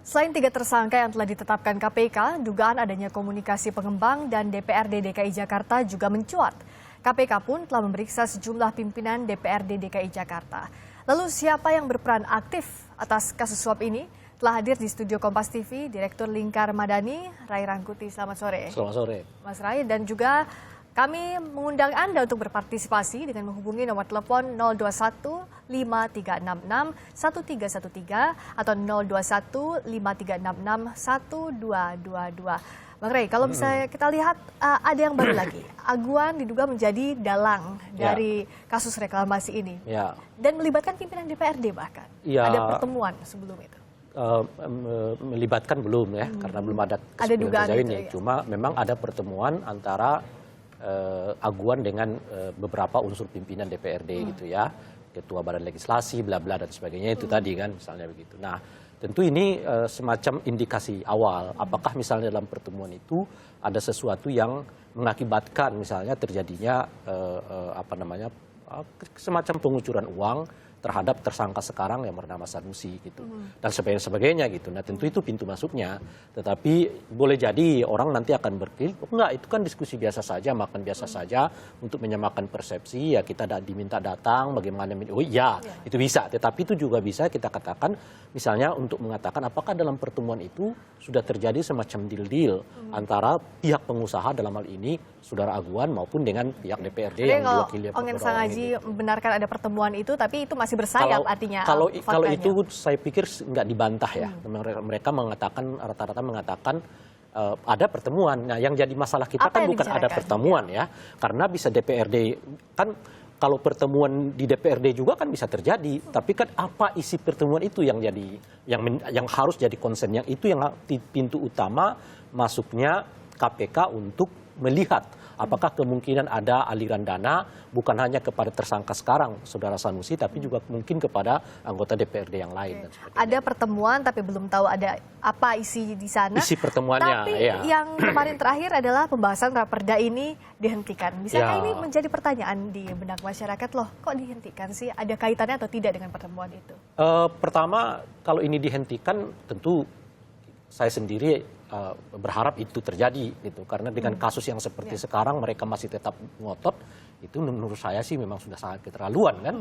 Selain 3 tersangka yang telah ditetapkan KPK, dugaan adanya komunikasi pengembang dan DPRD DKI Jakarta juga mencuat. KPK pun telah memeriksa sejumlah pimpinan DPRD DKI Jakarta. Lalu siapa yang berperan aktif atas kasus suap ini? Telah hadir di studio Kompas TV, Direktur Lingkar Madani, Ray Rangkuti. Selamat sore. Selamat sore. Mas Ray, dan juga kami mengundang Anda untuk berpartisipasi dengan menghubungi nomor telepon 021 5366 1313 atau 021 5366 1222. Bang Ray, kalau misalnya kita lihat ada yang baru lagi. Aguan diduga menjadi dalang dari kasus reklamasi ini. Ya. Dan melibatkan pimpinan DPRD bahkan. Ya. Ada pertemuan sebelum itu. Melibatkan belum ya, karena belum ada dugaan sejauh itu, ini. ya. Cuma memang ada pertemuan antara Aguan dengan beberapa unsur pimpinan DPRD gitu ya, ketua badan legislasi, bla bla dan sebagainya itu tadi kan misalnya begitu. Nah tentu ini semacam indikasi awal. Apakah misalnya dalam pertemuan itu ada sesuatu yang mengakibatkan misalnya terjadinya semacam pengucuran uang terhadap tersangka sekarang yang bernama Sanusi gitu dan sebagainya gitu. Nah tentu itu pintu masuknya, tetapi boleh jadi orang nanti akan berpikir enggak, itu kan diskusi biasa saja, makan biasa saja untuk menyamakan persepsi, ya kita diminta datang bagaimana, oh iya itu bisa, tetapi itu juga bisa kita katakan misalnya untuk mengatakan apakah dalam pertemuan itu sudah terjadi semacam deal antara pihak pengusaha dalam hal ini Saudara Aguan maupun dengan pihak DPRD yang diwakili Ongen Sangaji membenarkan ada pertemuan itu, tapi itu masih bersayap artinya. Kalau itu saya pikir nggak dibantah ya. Mereka mengatakan rata-rata mengatakan ada pertemuan. Nah, yang jadi masalah kita kan bukan ada pertemuan ya, karena bisa DPRD kan. Kalau pertemuan di DPRD juga kan bisa terjadi, tapi kan apa isi pertemuan itu yang jadi yang harus jadi concern, yang itu yang pintu utama masuknya KPK untuk melihat apakah kemungkinan ada aliran dana bukan hanya kepada tersangka sekarang Saudara Sanusi, tapi juga mungkin kepada anggota DPRD yang lain. Dan ada pertemuan tapi belum tahu ada apa isi di sana. Isi pertemuannya. Tapi yang kemarin terakhir adalah pembahasan raperda ini dihentikan. Bisakah ini menjadi pertanyaan di benak masyarakat, loh kok dihentikan sih? Ada kaitannya atau tidak dengan pertemuan itu? Pertama, kalau ini dihentikan tentu saya sendiri berharap itu terjadi gitu, karena dengan kasus yang seperti sekarang mereka masih tetap ngotot, itu menurut saya sih memang sudah sangat keterlaluan kan.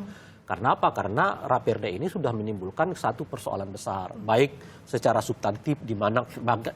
Karena apa? Karena raperda ini sudah menimbulkan satu persoalan besar, baik secara substantif di mana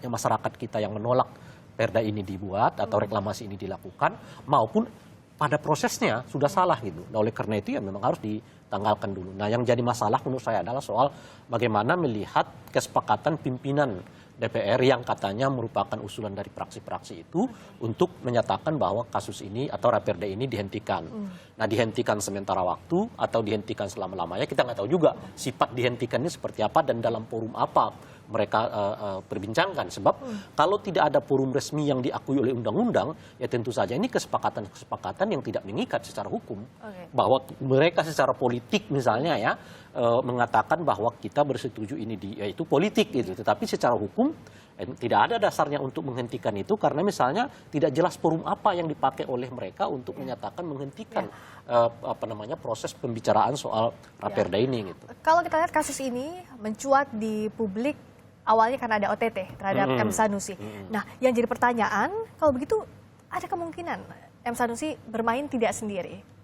masyarakat kita yang menolak perda ini dibuat atau reklamasi ini dilakukan, maupun pada prosesnya sudah salah gitu. Nah, oleh karena itu ya memang harus ditanggalkan dulu. Nah, yang jadi masalah menurut saya adalah soal bagaimana melihat kesepakatan pimpinan DPR yang katanya merupakan usulan dari praksi-praksi itu untuk menyatakan bahwa kasus ini atau raperda ini dihentikan. Nah, dihentikan sementara waktu atau dihentikan selama-lamanya, kita nggak tahu juga sifat dihentikannya seperti apa dan dalam forum apa mereka perbincangkan. Sebab kalau tidak ada forum resmi yang diakui oleh undang-undang, ya tentu saja ini kesepakatan-kesepakatan yang tidak mengikat secara hukum. Bahwa mereka secara politik misalnya ya mengatakan bahwa kita bersetuju ini yaitu politik gitu. Tetapi secara hukum tidak ada dasarnya untuk menghentikan itu, karena misalnya tidak jelas forum apa yang dipakai oleh mereka untuk menyatakan menghentikan proses pembicaraan soal raperda ini gitu. Kalau kita lihat kasus ini mencuat di publik awalnya karena ada OTT terhadap M. Sanusi. Nah, yang jadi pertanyaan, kalau begitu ada kemungkinan M. Sanusi bermain tidak sendiri?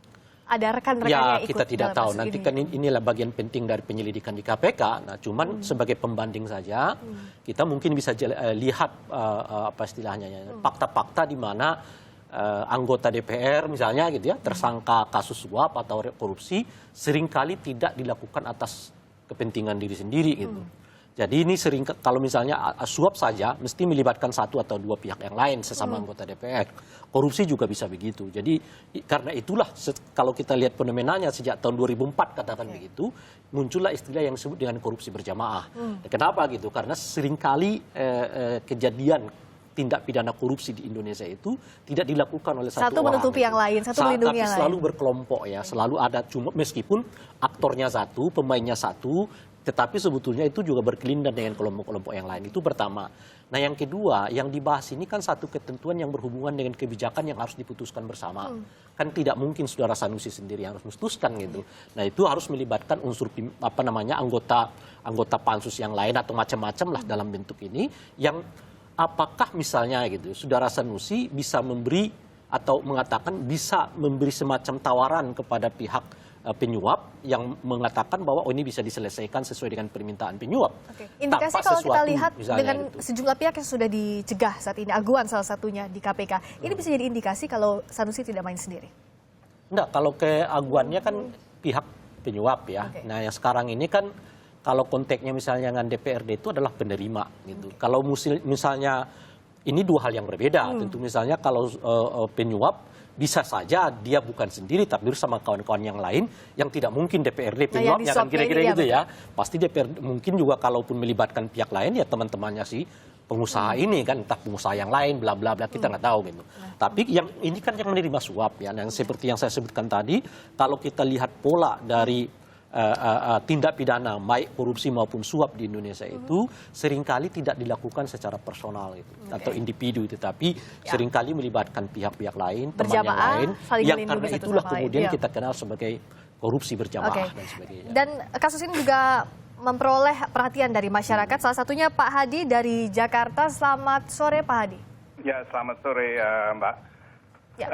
Ada rekan-rekannya ikut? Ya, kita tidak tahu. Nanti ini. kan inilah bagian penting dari penyelidikan di KPK. Nah, cuman sebagai pembanding saja, kita mungkin bisa lihat apa istilahnya, fakta-fakta di mana anggota DPR misalnya gitu ya, tersangka kasus suap atau korupsi seringkali tidak dilakukan atas kepentingan diri sendiri gitu. Jadi ini sering, kalau misalnya suap saja mesti melibatkan satu atau dua pihak yang lain sesama anggota DPR. Korupsi juga bisa begitu. Jadi karena itulah kalau kita lihat fenomenanya sejak tahun 2004 katakan begitu, muncullah istilah yang disebut dengan korupsi berjamaah. Kenapa gitu? Karena seringkali kejadian tindak pidana korupsi di Indonesia itu tidak dilakukan oleh satu orang. Menutupi yang lain, satu melindungi yang lain. Selalu berkelompok ya, selalu ada, cuma meskipun aktornya satu, pemainnya satu, Tetapi sebetulnya itu juga berkelindan dengan kelompok-kelompok yang lain. Itu pertama. Nah yang kedua, yang dibahas ini kan satu ketentuan yang berhubungan dengan kebijakan yang harus diputuskan bersama. Kan tidak mungkin Saudara Sanusi sendiri yang harus memutuskan gitu. Nah itu harus melibatkan unsur anggota pansus yang lain atau macam-macam lah dalam bentuk ini. Yang apakah misalnya gitu, Saudara Sanusi bisa memberi atau mengatakan bisa memberi semacam tawaran kepada pihak penyuap yang mengatakan bahwa ini bisa diselesaikan sesuai dengan permintaan penyuap. Oke. Indikasi Tanpa kalau kita sesuatu, lihat dengan gitu. sejumlah pihak yang sudah dicegah saat ini, Aguan salah satunya di KPK, ini bisa jadi indikasi kalau Sanusi tidak main sendiri? Enggak, kalau ke Aguannya kan pihak penyuap ya. Oke. Nah yang sekarang ini kan kalau konteksnya misalnya dengan DPRD itu adalah penerima gitu. Kalau misalnya ini dua hal yang berbeda. Tentu misalnya kalau penyuap bisa saja dia bukan sendiri tapi bersama kawan-kawan yang lain yang tidak mungkin DPRD penyuapnya kan kira-kira gitu ya. Pasti DPRD mungkin juga kalaupun melibatkan pihak lain ya teman-temannya si pengusaha ini kan, entah pengusaha yang lain bla bla bla, kita nggak tahu gitu. Tapi yang ini kan yang menerima suap ya, yang seperti yang saya sebutkan tadi, kalau kita lihat pola dari tindak pidana baik korupsi maupun suap di Indonesia itu seringkali tidak dilakukan secara personal itu atau individu, tetapi seringkali melibatkan pihak-pihak lain, teman yang lain, yang karena itulah kemudian kita kenal sebagai korupsi berjamaah dan sebagainya. Dan kasus ini juga memperoleh perhatian dari masyarakat, salah satunya Pak Hadi dari Jakarta. Selamat sore Pak Hadi. Ya, selamat sore Mbak. Ya.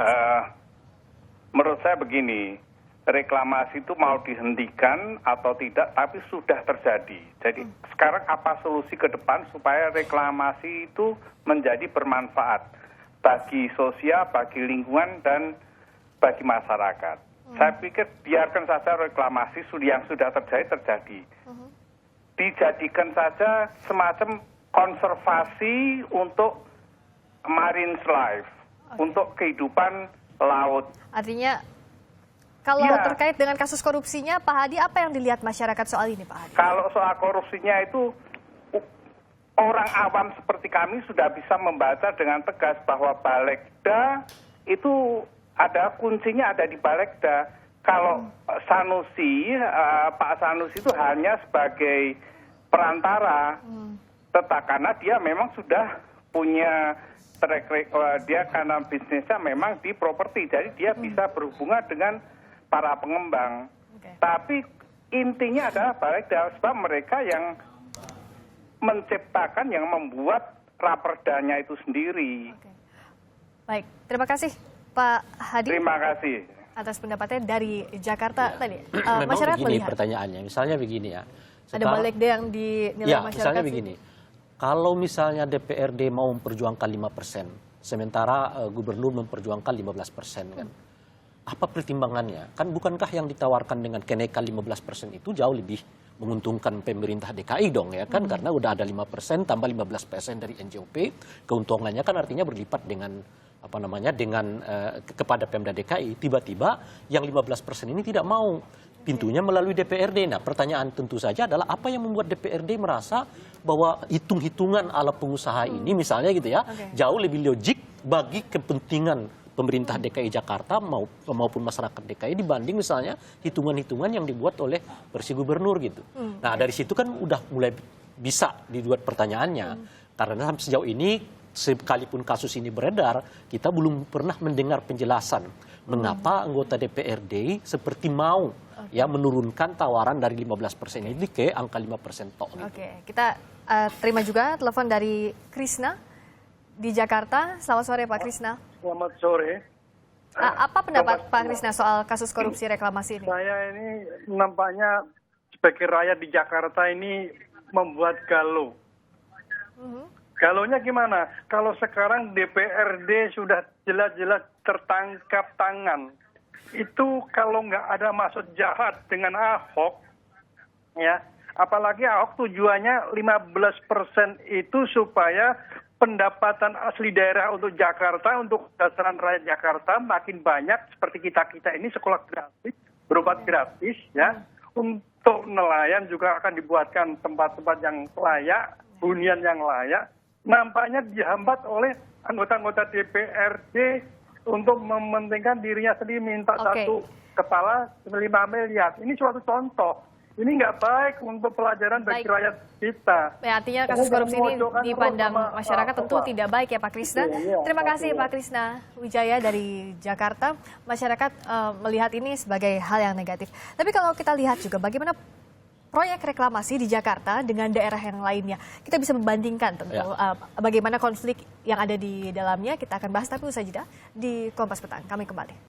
Menurut saya begini, reklamasi itu mau dihentikan atau tidak, tapi sudah terjadi. Jadi sekarang apa solusi ke depan supaya reklamasi itu menjadi bermanfaat bagi sosial, bagi lingkungan, dan bagi masyarakat. Saya pikir biarkan saja reklamasi yang sudah terjadi. Dijadikan saja semacam konservasi untuk marine life, untuk kehidupan laut. Artinya kalau terkait dengan kasus korupsinya, Pak Hadi, apa yang dilihat masyarakat soal ini, Pak Hadi? Kalau soal korupsinya itu, orang awam seperti kami sudah bisa membaca dengan tegas bahwa Balegda itu ada kuncinya ada di Balegda. Kalau Sanusi, Pak Sanusi itu hanya sebagai perantara, karena dia memang sudah punya track record, dia karena bisnisnya memang di properti, jadi dia bisa berhubungan dengan para pengembang. Tapi intinya adalah Balegda, sebab mereka yang menciptakan, yang membuat raperdanya itu sendiri. Baik, terima kasih Pak Hadi. Terima kasih atas pendapatnya dari Jakarta tadi. Memang Masyarakat begini melihat pertanyaannya, misalnya begini ya. ada Balegda yang dinilai masyarakat. Misalnya begini, kalau misalnya DPRD mau memperjuangkan 5%, sementara gubernur memperjuangkan 15% kan. Apa pertimbangannya? Kan bukankah yang ditawarkan dengan kenaikan 15% itu jauh lebih menguntungkan pemerintah DKI dong ya kan? Karena udah ada 5% tambah 15% dari NJOP, keuntungannya kan artinya berlipat dengan kepada Pemda DKI. Tiba-tiba yang 15% ini tidak mau, pintunya melalui DPRD. Nah pertanyaan tentu saja adalah apa yang membuat DPRD merasa bahwa hitung-hitungan ala pengusaha ini misalnya gitu ya jauh lebih logik bagi kepentingan pemerintah DKI Jakarta maupun masyarakat DKI dibanding misalnya hitungan-hitungan yang dibuat oleh Bersih Gubernur gitu. Nah dari situ kan udah mulai bisa dibuat pertanyaannya. Karena sampai sejauh ini sekalipun kasus ini beredar, kita belum pernah mendengar penjelasan mengapa anggota DPRD seperti mau ya menurunkan tawaran dari 15% ini ke angka 5% tok. Oke, kita terima juga telepon dari Krisna di Jakarta. Selamat sore Pak Krisna. Selamat sore. Apa pendapat Pak Krisna soal kasus korupsi reklamasi ini? Saya ini nampaknya sebagai rakyat di Jakarta ini membuat galau. Galaunya gimana? Kalau sekarang DPRD sudah jelas-jelas tertangkap tangan. Itu kalau nggak ada maksud jahat dengan Ahok, ya, apalagi Ahok tujuannya 15% itu supaya pendapatan asli daerah untuk Jakarta, untuk dasaran rakyat Jakarta makin banyak, seperti kita-kita ini sekolah gratis, berobat gratis, ya. Untuk nelayan juga akan dibuatkan tempat-tempat yang layak, hunian yang layak. Nampaknya dihambat oleh anggota-anggota DPRD untuk mementingkan dirinya sendiri, minta satu kepala 5 miliar. Ini suatu contoh Ini nggak baik untuk pelajaran bagi Baik. rakyat kita. Ya, artinya kasus korupsi ini Memojokkan dipandang terus sama, masyarakat tentu apa. tidak baik ya Pak Krisna. Iya, Terima pasti kasih ya. Pak Krisna Wijaya dari Jakarta. Masyarakat melihat ini sebagai hal yang negatif. Tapi kalau kita lihat juga bagaimana proyek reklamasi di Jakarta dengan daerah yang lainnya. Kita bisa membandingkan tentu bagaimana konflik yang ada di dalamnya. Kita akan bahas tapi usai jeda di Kompas Petang. Kami kembali.